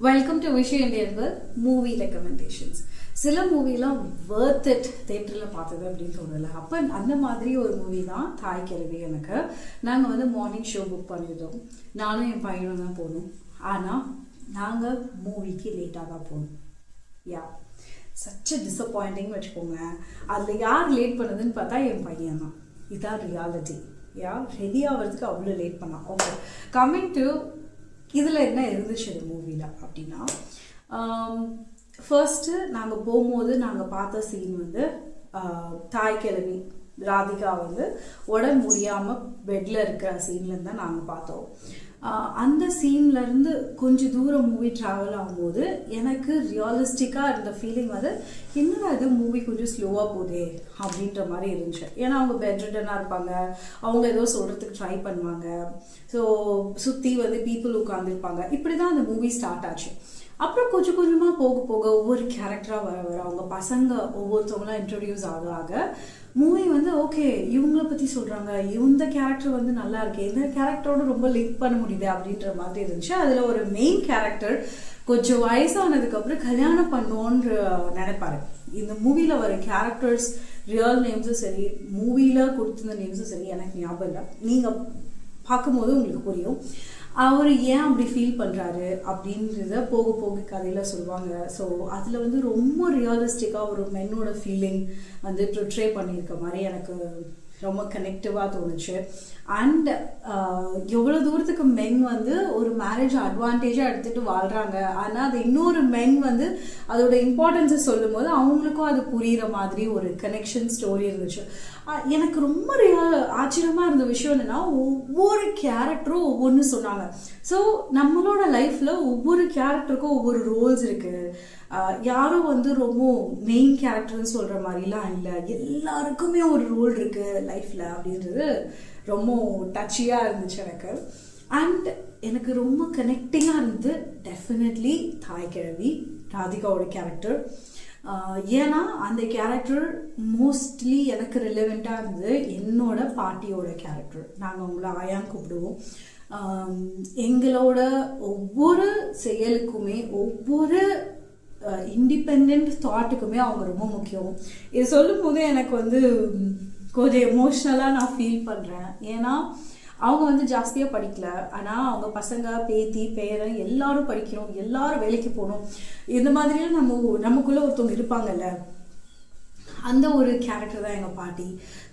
Welcome to விஷயம் Indian movie recommendations. சில மூவிலாம் வர்த் it தேட்டரில் பார்த்தது அப்படின்னு தோணலை. அப்போ அந்த மாதிரி ஒரு மூவி தான் தாய் கிழவி. எனக்கு நாங்கள் வந்து மார்னிங் ஷோ புக் பண்ணியிருந்தோம். நானும் என் பையனும் தான் போகணும். ஆனால் நாங்கள் மூவிக்கு லேட்டாக தான் போகணும். யா சச் டிசப்பாயிண்டிங்னு வச்சுக்கோங்க. அதில் யார் லேட் பண்ணதுன்னு பார்த்தா என் பையன் தான். இதுதான் ரியாலிட்டி. யா ரெடி ஆகிறதுக்கு அவ்வளோ லேட் பண்ணான். ஓகே, கம்மிங் டு இதில் என்ன இருந்துச்சு இந்த மூவியில் அப்படின்னா, ஃபர்ஸ்ட்டு நாங்கள் போகும்போது நாங்கள் பார்த்த சீன் வந்து தாய் கிழவி ராதிகா வந்து உடம்பு முடியாமல் பெட்டில் இருக்கிற சீன்லேருந்து தான் நாங்கள் பார்த்தோம். அந்த சீன்லேருந்து கொஞ்சம் தூரம் மூவி ட்ராவல் ஆகும்போது எனக்கு ரியலிஸ்டிக்காக இருந்த ஃபீலிங் வந்து என்னடா இது மூவி கொஞ்சம் ஸ்லோவாக போதே அப்படின்ற மாதிரி இருந்துச்சு. ஏன்னா அவங்க பெட்ரிட்டனாக இருப்பாங்க, அவங்க ஏதோ சொல்கிறதுக்கு ட்ரை பண்ணுவாங்க, ஸோ சுற்றி வந்து பீப்புள் உட்காந்துருப்பாங்க. இப்படி தான் அந்த மூவி ஸ்டார்ட் ஆச்சு. அப்புறம் கொஞ்சம் கொஞ்சமாக போக போக ஒவ்வொரு கேரக்டராக வர வர அவங்க பசங்க ஒவ்வொருத்தவங்களாம் இன்ட்ரடியூஸ் ஆக ஆக மூவி வந்து ஓகே இவங்களை பற்றி சொல்கிறாங்க, இந்த கேரக்டர் வந்து நல்லா இருக்கு, இந்த கேரக்டரோட ரொம்ப லிங்க் பண்ண முடியுது அப்படின்ற மாதிரி இருந்துச்சு. அதில் ஒரு மெயின் கேரக்டர் கொஞ்சம் வயசானதுக்கப்புறம் கல்யாணம் பண்ணுவோன்ற நினைப்பாரு. இந்த மூவியில் வர கேரக்டர்ஸ் ரியல் நேம்ஸும் சரி, மூவியில் கொடுத்துருந்த நேம்ஸும் சரி எனக்கு ஞாபகம் இல்லை. நீங்கள் பார்க்கும்போது உங்களுக்கு புரியும் அவர் ஏன் அப்படி ஃபீல் பண்ணுறாரு அப்படின்றத போக போக கதையில் சொல்லுவாங்க. ஸோ அதில் வந்து ரொம்ப ரியலிஸ்டிக்காக ஒரு மென்னோட ஃபீலிங் வந்து ப்ரிட்ரே பண்ணியிருக்க மாதிரி எனக்கு ரொம்ப கனெக்டிவாக தோணுச்சு. அண்ட் எவ்வளோ தூரத்துக்கு மென் வந்து ஒரு மேரேஜ் அட்வான்டேஜாக எடுத்துகிட்டு வாழ்கிறாங்க, ஆனால் அது இன்னொரு மென் வந்து அதோட இம்பார்ட்டன்ஸை சொல்லும் போது அவங்களுக்கும் அது புரிகிற மாதிரி ஒரு கனெக்ஷன் ஸ்டோரி இருந்துச்சு. எனக்கு ரொம்ப ஆச்சரியமாக இருந்த விஷயம் என்னென்னா, ஒவ்வொரு கேரக்டரும் ஒவ்வொன்று சொன்னாங்க. ஸோ நம்மளோட லைஃப்பில் ஒவ்வொரு கேரக்டருக்கும் ஒவ்வொரு ரோல்ஸ் இருக்குது. யாரும் வந்து ரொம்ப மெயின் கேரக்டர்னு சொல்கிற மாதிரிலாம் இல்லை, எல்லாருக்குமே ஒரு ரோல் இருக்குது லைஃப்பில் அப்படின்றது ரொம்ப டச்சியாக இருந்துச்சு எனக்கு. அண்ட் எனக்கு ரொம்ப கனெக்டிங்காக இருந்தது டெஃபினெட்லி தாய் கிழவி ராதிகாவோட கேரக்டர். ஏன்னா அந்த கேரக்டர் மோஸ்ட்லி எனக்கு ரிலவெண்ட்டாக இருந்தது என்னோட பாட்டியோட கேரக்டர். நாங்கள் அவங்கள ஆயான்னு கூப்பிடுவோம். எங்களோட ஒவ்வொரு செயலுக்குமே ஒவ்வொரு இண்டிபெண்ட் தாட்டுக்குமே அவங்க ரொம்ப முக்கியம். இது சொல்லும் போது எனக்கு வந்து கொஞ்சம் எமோஷ்னலாக நான் ஃபீல் பண்ணுறேன். ஏன்னா அவங்க வந்து ஜாஸ்தியாக படிக்கல, ஆனால் அவங்க பசங்க பேத்தி பேரன் எல்லாரும் படிக்கணும், எல்லாரும் வேலைக்கு போகணும், இந்த மாதிரிலாம் நமக்குள்ளே ஒருத்தவங்க இருப்பாங்கல்ல, அந்த ஒரு கேரக்டர் தான் எங்கள் பாட்டி.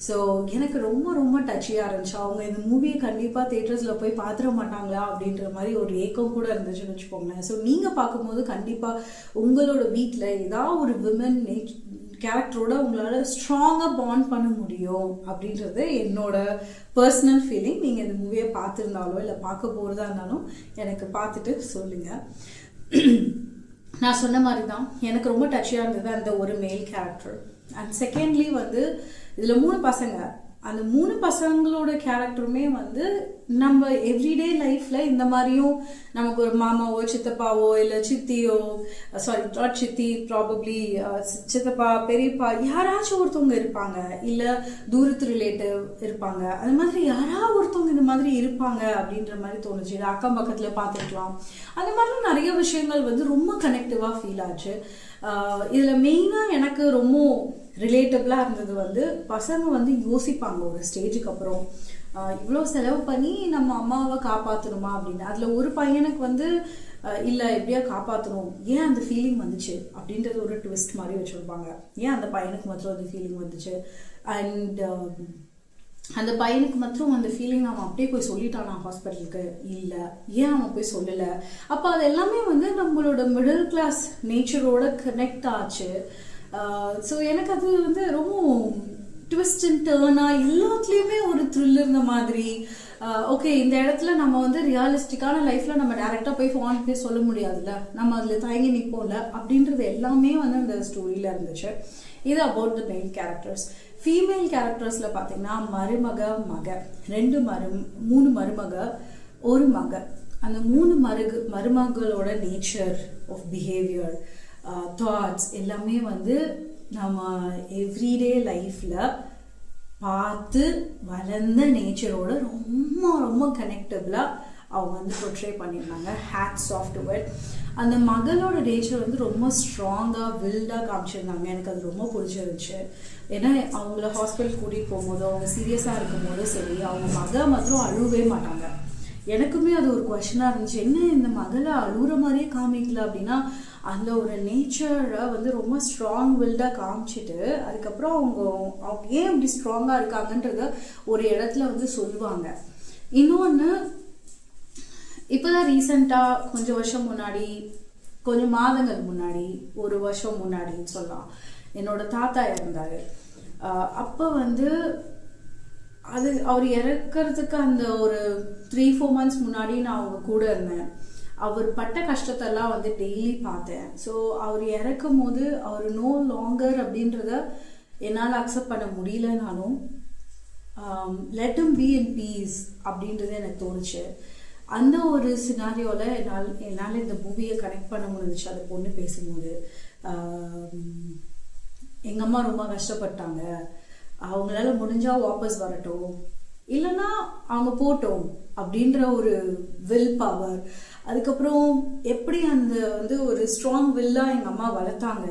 ஸோ எனக்கு ரொம்ப ரொம்ப டச்சியாக இருந்துச்சு. அவங்க இந்த மூவியை கண்டிப்பாக தேட்டர்ஸில் போய் பார்த்துட மாட்டாங்களா அப்படின்ற மாதிரி ஒரு ஏக்கம் கூட இருந்துச்சுன்னு வச்சுக்கோங்களேன். ஸோ நீங்கள் பார்க்கும்போது கண்டிப்பாக உங்களோட வீட்டில் ஏதாவது ஒரு விமன் கேரக்டரோட உங்களால் ஸ்ட்ராங்காக பாண்ட் பண்ண முடியும் அப்படின்றது என்னோட பர்சனல் ஃபீலிங். நீங்கள் இந்த மூவியை பார்த்துருந்தாலோ இல்லை பார்க்க போகிறதா இருந்தாலும் எனக்கு பார்த்துட்டு சொல்லுங்கள். நான் சொன்ன மாதிரி தான் எனக்கு ரொம்ப டச்சியாக இருந்தது அந்த ஒரு மேல் கேரக்டர். அண்ட் செகண்ட்லி வந்து இதில் 3 பசங்க, அந்த 3 பசங்களோட கேரக்டருமே வந்து நம்ம எவ்ரிடே லைஃப்பில் இந்த மாதிரியும் நமக்கு ஒரு மாமாவோ சித்தப்பாவோ இல்லை சித்தியோ நாட் சித்தி ப்ராபப்ளி சித்தப்பா பெரியப்பா யாராச்சும் ஒருத்தவங்க இருப்பாங்க, இல்லை தூரத்து ரிலேட்டிவ் இருப்பாங்க, அது மாதிரி யாராவது ஒருத்தவங்க இந்த மாதிரி இருப்பாங்க அப்படின்ற மாதிரி தோணுச்சு. இது அக்கம் பக்கத்தில் பார்த்துக்கலாம். அந்த மாதிரிலாம் நிறைய விஷயங்கள் வந்து ரொம்ப கனெக்டிவாக ஃபீல் ஆச்சு. இதில் மெயினாக எனக்கு ரொம்ப ரிலேட்டபிளாக இருந்தது வந்து பசங்க வந்து யோசிப்பாங்க ஒரு ஸ்டேஜுக்கு அப்புறம் இவ்வளோ செலவு பண்ணி நம்ம அம்மாவை காப்பாற்றணுமா அப்படின்னு. அதில் ஒரு பையனுக்கு வந்து இல்லை எப்படியா காப்பாற்றணும், ஏன் அந்த ஃபீலிங் வந்துச்சு அப்படின்றது ஒரு ட்விஸ்ட் மாதிரி வச்சுருப்பாங்க. ஏன் அந்த பையனுக்கு மாத்திரம் அந்த ஃபீலிங் வந்துச்சு, அண்ட் அந்த பையனுக்கு மாத்திரம் அந்த ஃபீலிங் அவன் அப்படியே போய் சொல்லிட்டானா ஹாஸ்பிட்டலுக்கு, இல்லை ஏன் அவன் போய் சொல்லலை. அப்போ அது எல்லாமே வந்து நம்மளோட மிடில் கிளாஸ் நேச்சரோட கனெக்ட் ஆச்சு. ஸோ எனக்கு அது வந்து ரொம்ப ட்விஸ்ட் அண்ட் டர்னாக எல்லாத்துலேயுமே ஒரு த்ரில் இருந்த மாதிரி. ஓகே, இந்த இடத்துல நம்ம வந்து ரியலிஸ்டிக்கான லைஃப்பில் நம்ம டேரெக்டாக போய் ஃபோன் போய் சொல்ல முடியாதுல்ல, நம்ம அதில் தயங்கி நிற்போம்ல அப்படின்றது எல்லாமே வந்து அந்த ஸ்டோரியில் இருந்துச்சு. இது about the main characters. Female கேரக்டர்ஸில் பார்த்தீங்கன்னா மருமக மக 3 மருமக 1 மக. அந்த 3 மருமகளோட நேச்சர் ஆஃப் பிஹேவியர் தாட்ஸ் எல்லாமே வந்து நம்ம எவ்ரிடே லைஃப்பில் பார்த்து வளர்ந்த நேச்சரோட ரொம்ப ரொம்ப கனெக்டபிளாக அவங்க வந்து portray பண்ணியிருந்தாங்க. Hats off to it. அந்த மகளோட நேச்சர் வந்து ரொம்ப ஸ்ட்ராங்காக வில்டாக காமிச்சிருந்தாங்க. எனக்கு அது ரொம்ப பிடிச்சிருந்துச்சு. ஏன்னா அவங்கள ஹாஸ்பிட்டல் கூட்டிகிட்டு போகும்போது அவங்க சீரியஸாக இருக்கும்போது சரி, அவங்க மகள் மாத்திரம் அழுவே மாட்டாங்க. எனக்குமே அது ஒரு கொஷனாக இருந்துச்சு, என்ன இந்த மகளை அழுகுற மாதிரியே காமிக்கல அப்படின்னா அந்த ஒரு நேச்சரை வந்து ரொம்ப ஸ்ட்ராங் வில்டாக காமிச்சிட்டு அதுக்கப்புறம் அவங்க ஏன் இப்படி ஸ்ட்ராங்காக இருக்காங்கன்றத ஒரு இடத்துல வந்து சொல்லுவாங்க. இன்னொன்று, இப்போதான் ரீசெண்டாக கொஞ்சம் வருஷம் முன்னாடி, கொஞ்சம் மாதங்கள் முன்னாடி, ஒரு வருஷம் முன்னாடின்னு சொல்லலாம், என்னோட தாத்தா இறந்தார். அப்போ வந்து அவர் இறக்கிறதுக்கு அந்த ஒரு 3-4 months முன்னாடி நான் அவங்க கூட இருந்தேன். அவர் பட்ட கஷ்டத்தெல்லாம் வந்து டெய்லி பார்த்தேன். ஸோ அவர் இறக்கும் போது அவர் நோ லாங்கர் அப்படின்றத என்னால் அக்செப்ட் பண்ண முடியலனாலும் let him be in peace அப்படின்றது எனக்கு தோணுச்சு. அந்த ஒரு சினாரியோவில் என்னால் இந்த மூவியை கனெக்ட் பண்ண முடிஞ்சிச்சு. அந்த பொண்ணு பேசும்போது எங்கள் அம்மா ரொம்ப கஷ்டப்பட்டாங்க, அவங்களால முடிஞ்சால் வாபஸ் வரட்டும், இல்லைன்னா அவங்க போட்டோம் அப்படின்ற ஒரு வில் பவர். அதுக்கப்புறம் எப்படி அந்த வந்து ஒரு ஸ்ட்ராங் வில்லாக எங்கள் அம்மா வளர்த்தாங்க.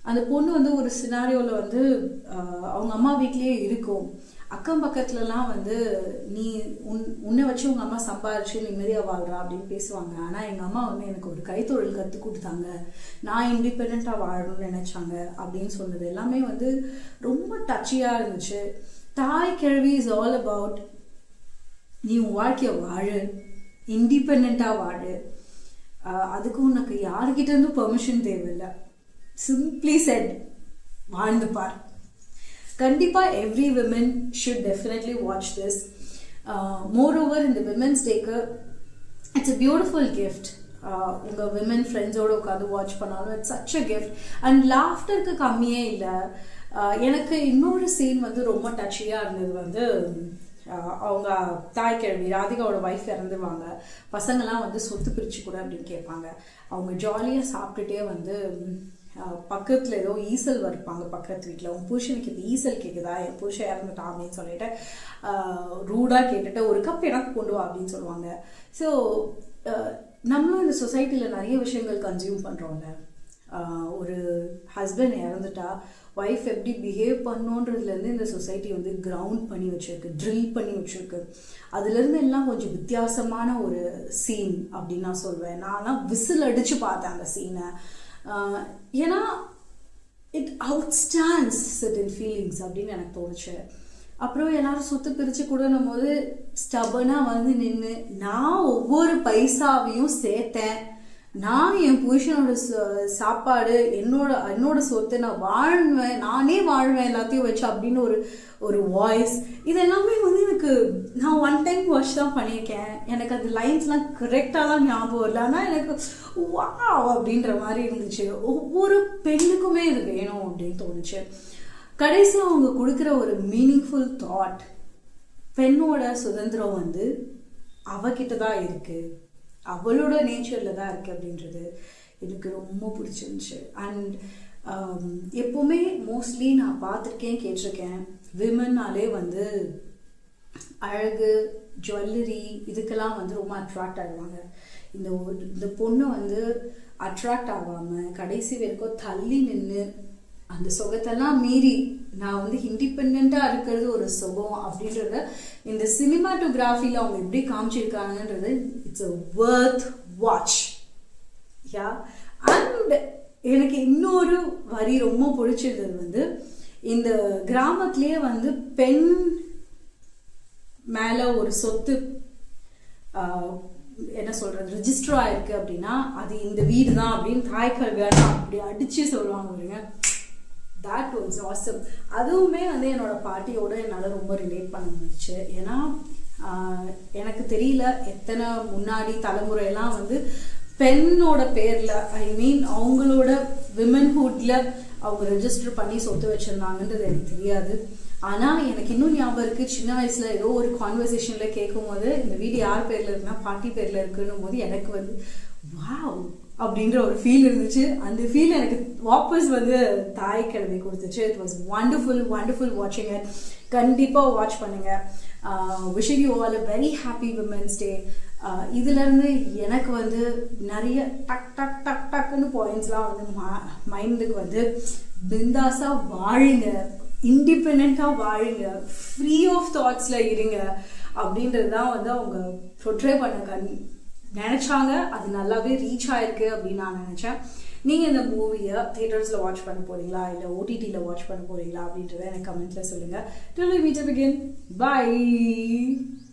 அந்த பொண்ணு வந்து ஒரு சினாரியோவில் வந்து அவங்க அம்மா வீட்லேயே இருக்கும். அக்கம் பக்கத்துலலாம் வந்து நீ உன்னை வச்சு உங்கள் அம்மா சம்பாரிச்சு நிம்மதியாக வாழ்றா அப்படின்னு பேசுவாங்க. ஆனால் எங்கள் அம்மா வந்து எனக்கு ஒரு கைத்தொழில் கற்றுக் கொடுத்தாங்க, நான் இண்டிபெண்ட்டாக வாழணும்னு நினச்சாங்க அப்படின்னு சொன்னது எல்லாமே வந்து ரொம்ப டச்சியாக இருந்துச்சு. தாய் கிழவி இஸ் ஆல் அபவுட் நீ உன் வாழ்க்கையை வாழு, இண்டிபெண்ட்டாக வாழு, அதுக்கு உனக்கு யாருக்கிட்ட இருந்தும் பெர்மிஷன் தேவையில்லை, சிம்பிளி செட் வாழ்ந்து பார். கண்டிப்பாக every women should definitely watch this. Moreover இந்த விமென்ஸ் டேக்கு இட்ஸ் அ பியூட்டிஃபுல் கிஃப்ட். உங்கள் விமன் ஃப்ரெண்ட்ஸோடு உட்காந்து வாட்ச் பண்ணாலும் it's such a gift. And லாஃப்டருக்கு கம்மியே இல்லை. எனக்கு இன்னொரு சீன் வந்து ரொம்ப டச்சியாக இருந்தது. வந்து அவங்க தாய்க்கிழவி ராதிகாவோட ஒய்ஃப் இறந்துருவாங்க. பசங்கள்லாம் வந்து சொத்து பிரித்து கூட அப்படின்னு கேட்பாங்க. அவங்க ஜாலியாக சாப்பிட்டுட்டே வந்து பக்கத்தில் ஏதோ ஈசல் வருப்பாங்க பக்கத்து வீட்டில். உன் புருஷனுக்கு இப்போ ஈசல் கேட்குதா, என் புருஷன் இறந்துட்டான் அப்படின்னு சொல்லிட்டு ரூடாக கேட்டுட்டு ஒரு கப் எனக்கு கொண்டு வா அப்படின்னு சொல்லுவாங்க. ஸோ நம்மளும் இந்த சொசைட்டியில் நிறைய விஷயங்கள் கன்சியூம் பண்ணுறோம்ல. ஒரு ஹஸ்பண்ட் இறந்துட்டா ஒய்ஃப் எப்படி பிஹேவ் பண்ணோன்றதுலேருந்து இந்த சொசைட்டி வந்து கிரவுண்ட் பண்ணி வச்சுருக்கு, ட்ரில் பண்ணி வச்சுருக்கு. அதுலேருந்து எல்லாம் கொஞ்சம் வித்தியாசமான ஒரு சீன் அப்படின்னு நான் சொல்வேன். நான்லாம் விசில் அடித்து பார்த்தேன் அந்த சீனை. ஏன்னா இட் அவுட்ஸ்டாண்ட்ஸ் சர்டன் ஃபீலிங்ஸ் அப்படின்னு எனக்கு தோணுச்சு. அப்புறம் எல்லாரும் சொத்து பிரித்து கொடுன்னும் போது ஸ்டபனாக வந்து நின்று நான் ஒவ்வொரு பைசாவையும் சேர்த்தேன், நான் என் புருஷனோட சாப்பாடு என்னோட சொத்தை நான் வாழ்வேன், நானே வாழ்வேன் எல்லாத்தையும் வச்சு அப்படின்னு ஒரு வாய்ஸ். இது எல்லாமே வந்து எனக்கு நான் 1 time வாட்ச் தான் பண்ணியிருக்கேன். எனக்கு அந்த லைன்ஸ்லாம் கரெக்டாலாம் ஞாபகம் இல்லை, ஆனால் எனக்கு வாவ் அப்படின்ற மாதிரி இருந்துச்சு. ஒவ்வொரு பெண்ணுக்குமே இது வேணும் அப்படின்னு தோணுச்சு. கடைசியாக அவங்க கொடுக்குற ஒரு மீனிங்ஃபுல் தாட், பெண்ணோட சுதந்திரம் வந்து அவகிட்ட தான் இருக்குது, அவளோட நேச்சரில் தான் இருக்குது அப்படின்றது எனக்கு ரொம்ப பிடிச்சிருந்துச்சு. அண்ட் எப்போவுமே மோஸ்ட்லி நான் பார்த்துருக்கேன், கேட்டிருக்கேன், விமன்னாலே வந்து அழகு, ஜுவல்லரி இதுக்கெல்லாம் வந்து ரொம்ப அட்ராக்ட் ஆகுவாங்க. இந்த பொண்ணு வந்து அட்ராக்ட் ஆகாமல் கடைசி வரைக்கும் தள்ளி நின்று அந்த சுகத்தெல்லாம் மீறி நான் வந்து இண்டிபெண்ட்டாக இருக்கிறது ஒரு சுகம் அப்படின்றத இந்த சினிமாட்டோகிராஃபியில் அவங்க எப்படி காமிச்சிருக்காங்கன்றது it's a worth watch. Yeah. And எனக்கு இன்னொரு வரி ரொம்ப பிடிச்சிருந்தது வந்து இந்த கிராமத்திலேயே வந்து பெண் மேலே ஒரு சொத்து என்ன சொல்கிறது ரெஜிஸ்டர் ஆயிருக்கு அப்படின்னா அது இந்த வீடு தான் அப்படின்னு தாய்க்கல்வியான அப்படி அடித்து சொல்லுவாங்க பாருங்க. That was awesome. அதுவுமே வந்து என்னோட பாட்டியோட என்னால் ரொம்ப ரிலேட் பண்ண முடிஞ்சிச்சு. ஏன்னா எனக்கு தெரியல எத்தனை முன்னாடி தலைமுறையெல்லாம் வந்து பெண்ணோட பேரில் ஐ மீன் அவங்களோட விமன்ஹுட்டில் அவங்க ரெஜிஸ்டர் பண்ணி சொத்து வச்சுருந்தாங்கன்றது எனக்கு தெரியாது. ஆனால் எனக்கு இன்னும் ஞாபகம் இருக்குது, சின்ன வயசில் ஏதோ ஒரு கான்வர்சேஷனில் கேட்கும் போது இந்த வீடு யார் பேரில் இருக்குன்னா பாட்டி பேரில் இருக்குன்னும் போது எனக்கு வந்து வாவ் அப்படின்ற ஒரு ஃபீல் இருந்துச்சு. அந்த ஃபீல் எனக்கு வாபஸ் வந்து தாய்க்கிழமை கொடுத்துச்சு. இட் வாஸ் வண்டர்ஃபுல் வாட்சிங் இட். கண்டிப்பாக வாட்ச் பண்ணுங்கள். Wishing you all a very happy women's day. இதுலேருந்து எனக்கு வந்து நிறைய டக் டக் டக் டக்குன்னு பாயிண்ட்ஸ்லாம் வந்து மைண்டுக்கு வந்து பிந்தாஸாக வாழுங்க, இண்டிபெண்ட்டாக வாழுங்க, ஃப்ரீ ஆஃப் தாட்ஸில் இருங்க அப்படின்றது தான் வந்து அவங்க ப்ரொட்ரே பண்ண நினச்சாங்க. அது நல்லாவே ரீச் ஆயிருக்கு அப்படின்னு நான் நினச்சேன். நீங்கள் இந்த மூவியை தியேட்டர்ஸில் வாட்ச் பண்ண போகிறீங்களா இல்லை ஓடிடியில் வாட்ச் பண்ண போகிறீங்களா அப்படின்றத எனக்கு கமெண்ட்டில் சொல்லுங்கள். Till we meet up again. Bye.